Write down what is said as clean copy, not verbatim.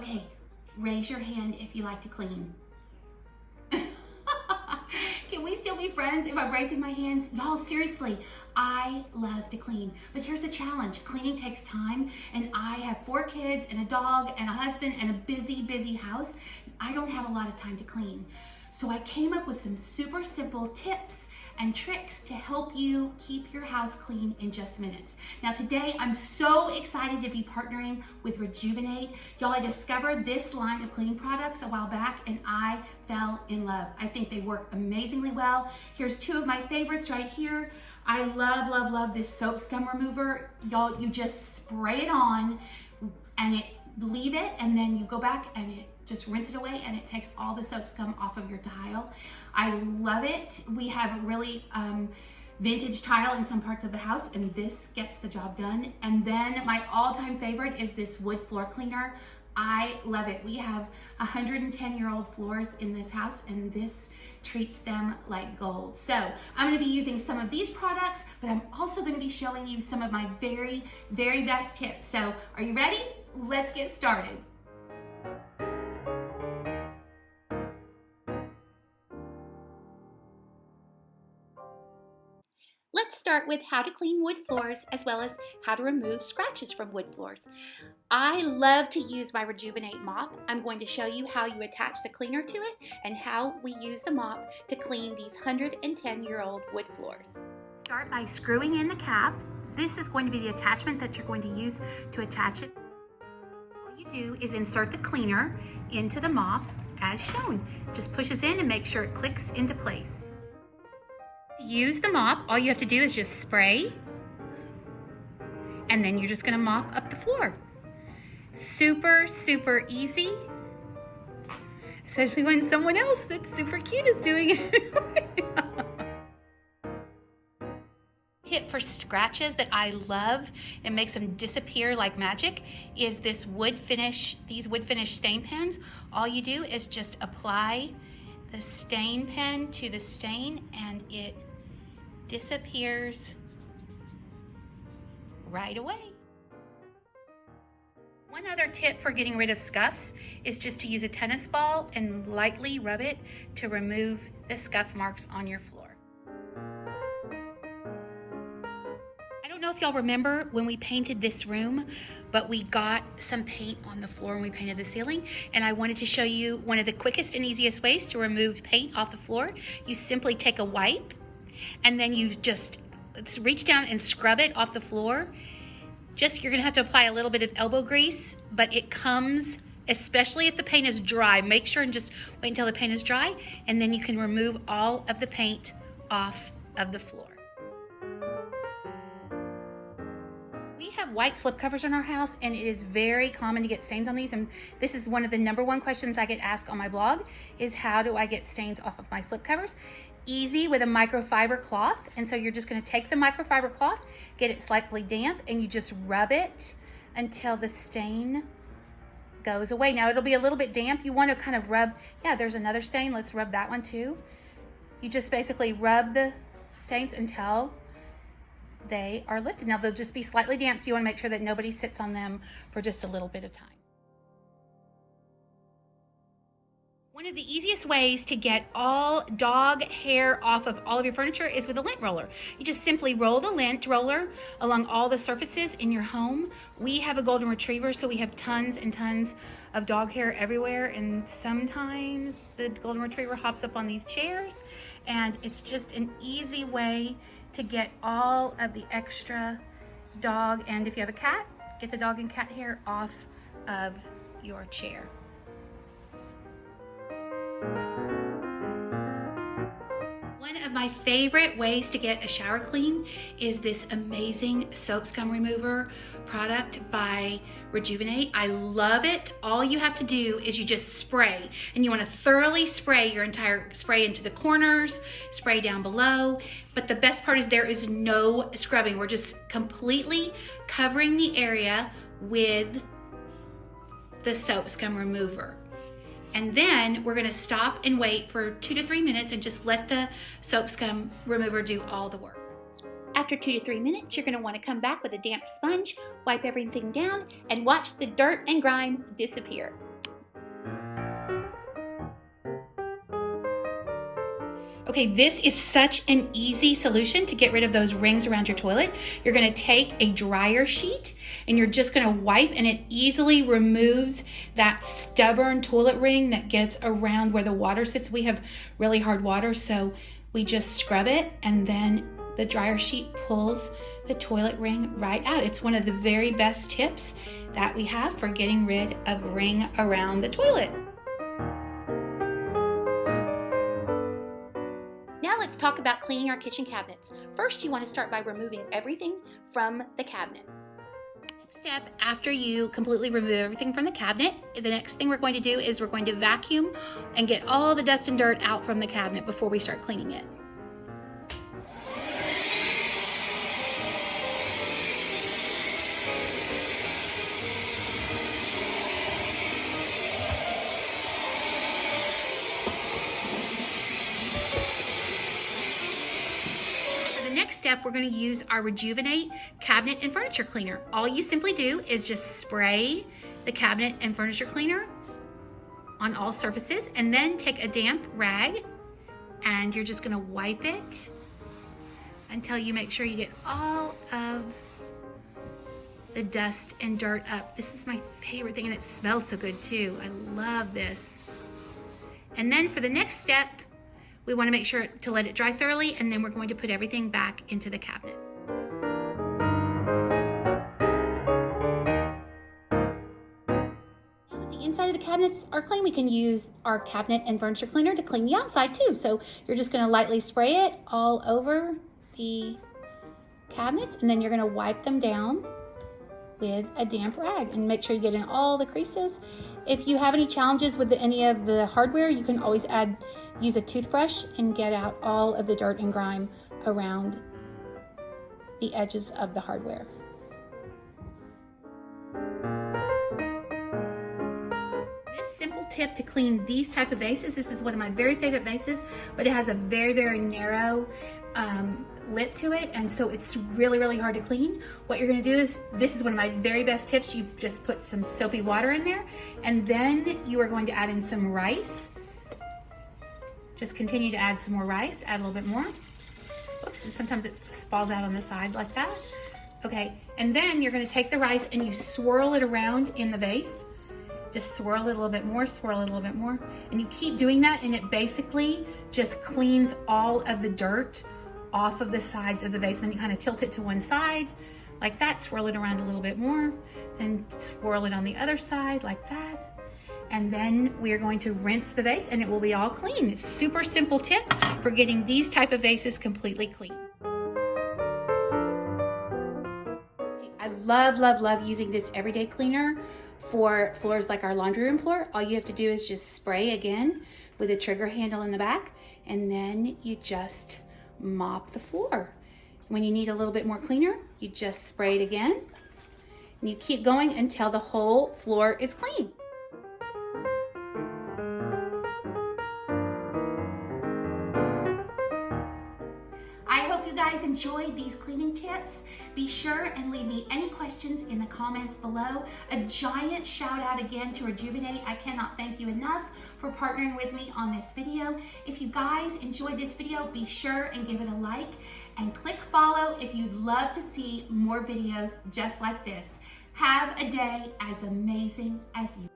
Okay, raise your hand if you like to clean. Can we still be friends if I'm raising my hands? Y'all, seriously, I love to clean. But here's the challenge. Cleaning takes time, and I have 4 kids and a dog and a husband and a busy, busy house. I don't have a lot of time to clean. So I came up with some super simple tips and tricks to help you keep your house clean in just minutes. Now today, I'm so excited to be partnering with Rejuvenate. Y'all, I discovered this line of cleaning products a while back and I fell in love. I think they work amazingly well. Here's 2 of my favorites right here. I love, love, love this soap scum remover. Y'all, you just spray it on and leave it, and then you go back and just rinse it away and it takes all the soap scum off of your tile. I love it. We have a really vintage tile in some parts of the house, and this gets the job done. And then my all-time favorite is this wood floor cleaner. I love it. We have 110-year-old floors in this house, and this treats them like gold. So I'm going to be using some of these products, but I'm also going to be showing you some of my very, very best tips. So are you ready? Let's get started. Let's start with how to clean wood floors, as well as how to remove scratches from wood floors. I love to use my Rejuvenate mop. I'm going to show you how you attach the cleaner to it and how we use the mop to clean these 110-year-old wood floors. Start by screwing in the cap. This is going to be the attachment that you're going to use to attach it. All you do is insert the cleaner into the mop as shown. Just pushes in and make sure it clicks into place. To use the mop, all you have to do is just spray, and then you're just gonna mop up the floor. Super, super easy, especially when someone else that's super cute is doing it. Tip for scratches that I love and makes them disappear like magic is this these wood finish stain pens. All you do is just apply the stain pen to the stain and it disappears right away. One other tip for getting rid of scuffs is just to use a tennis ball and lightly rub it to remove the scuff marks on your floor. I don't know if y'all remember when we painted this room, but we got some paint on the floor when we painted the ceiling, and I wanted to show you one of the quickest and easiest ways to remove paint off the floor. You simply take a wipe and then you just reach down and scrub it off the floor. You're gonna have to apply a little bit of elbow grease, but it comes, especially if the paint is dry, make sure and just wait until the paint is dry, and then you can remove all of the paint off of the floor. We have white slipcovers in our house, and it is very common to get stains on these, and this is one of the #1 questions I get asked on my blog is how do I get stains off of my slipcovers? Easy with a microfiber cloth, and so you're just going to take the microfiber cloth, get it slightly damp, and you just rub it until the stain goes away. Now it'll be a little bit damp. You want to kind of rub, yeah, there's another stain. Let's rub that one too. You just basically rub the stains until they are lifted. Now they'll just be slightly damp, so you want to make sure that nobody sits on them for just a little bit of time. One of the easiest ways to get all dog hair off of all of your furniture is with a lint roller. You just simply roll the lint roller along all the surfaces in your home. We have a golden retriever, so we have tons and tons of dog hair everywhere, and sometimes the golden retriever hops up on these chairs, and it's just an easy way to get all of the extra dog, and if you have a cat, get the dog and cat hair off of your chair. One of my favorite ways to get a shower clean is this amazing soap scum remover product by Rejuvenate. I love it. All you have to do is you just spray, and you want to thoroughly spray your entire spray into the corners, spray down below. But the best part is there is no scrubbing. We're just completely covering the area with the soap scum remover. And then we're gonna stop and wait for 2 to 3 minutes and just let the soap scum remover do all the work. After 2 to 3 minutes, you're gonna wanna come back with a damp sponge, wipe everything down, and watch the dirt and grime disappear. Okay, this is such an easy solution to get rid of those rings around your toilet. You're gonna take a dryer sheet and you're just gonna wipe, and it easily removes that stubborn toilet ring that gets around where the water sits. We have really hard water, so we just scrub it, and then the dryer sheet pulls the toilet ring right out. It's one of the very best tips that we have for getting rid of ring around the toilet. Now let's talk about cleaning our kitchen cabinets. First, you want to start by removing everything from the cabinet. Next step, after you completely remove everything from the cabinet, the next thing we're going to do is we're going to vacuum and get all the dust and dirt out from the cabinet before we start cleaning it. Next step, we're going to use our Rejuvenate cabinet and furniture cleaner. All you simply do is just spray the cabinet and furniture cleaner on all surfaces, and then take a damp rag and you're just going to wipe it until you make sure you get all of the dust and dirt up. This is my favorite thing, and it smells so good too. I love this. And then for the next step, we want to make sure to let it dry thoroughly, and then we're going to put everything back into the cabinet. Now that the inside of the cabinets are clean, we can use our cabinet and furniture cleaner to clean the outside too. So you're just going to lightly spray it all over the cabinets, and then you're going to wipe them down with a damp rag and make sure you get in all the creases. If you have any challenges with any of the hardware, you can always use a toothbrush and get out all of the dirt and grime around the edges of the hardware. This simple tip to clean these type of vases, this is one of my very favorite vases, but it has a very, very narrow lip to it, and so it's really hard to clean. What you're going to do is, this is one of my very best tips, you just put some soapy water in there, and then you are going to add in some rice. Just continue to add some more rice, add a little bit more. Oops, and sometimes it falls out on the side like that. Okay, and then you're going to take the rice and you swirl it around in the vase. Just swirl it a little bit more, swirl it a little bit more, and you keep doing that, and it basically just cleans all of the dirt off of the sides of the vase. Then you kind of tilt it to one side like that, swirl it around a little bit more, then swirl it on the other side like that, and then we are going to rinse the vase and it will be all clean. It's a super simple tip for getting these type of vases completely clean. I love using this everyday cleaner for floors like our laundry room floor. All you have to do is just spray again with a trigger handle in the back, and then you just mop the floor. When you need a little bit more cleaner, you just spray it again, and you keep going until the whole floor is clean. I hope you guys enjoyed these cleaning tips. Be sure and leave me any questions in the comments below. A giant shout out again to Rejuvenate. I cannot thank you enough for partnering with me on this video. If you guys enjoyed this video, be sure and give it a like and click follow if you'd love to see more videos just like this. Have a day as amazing as you.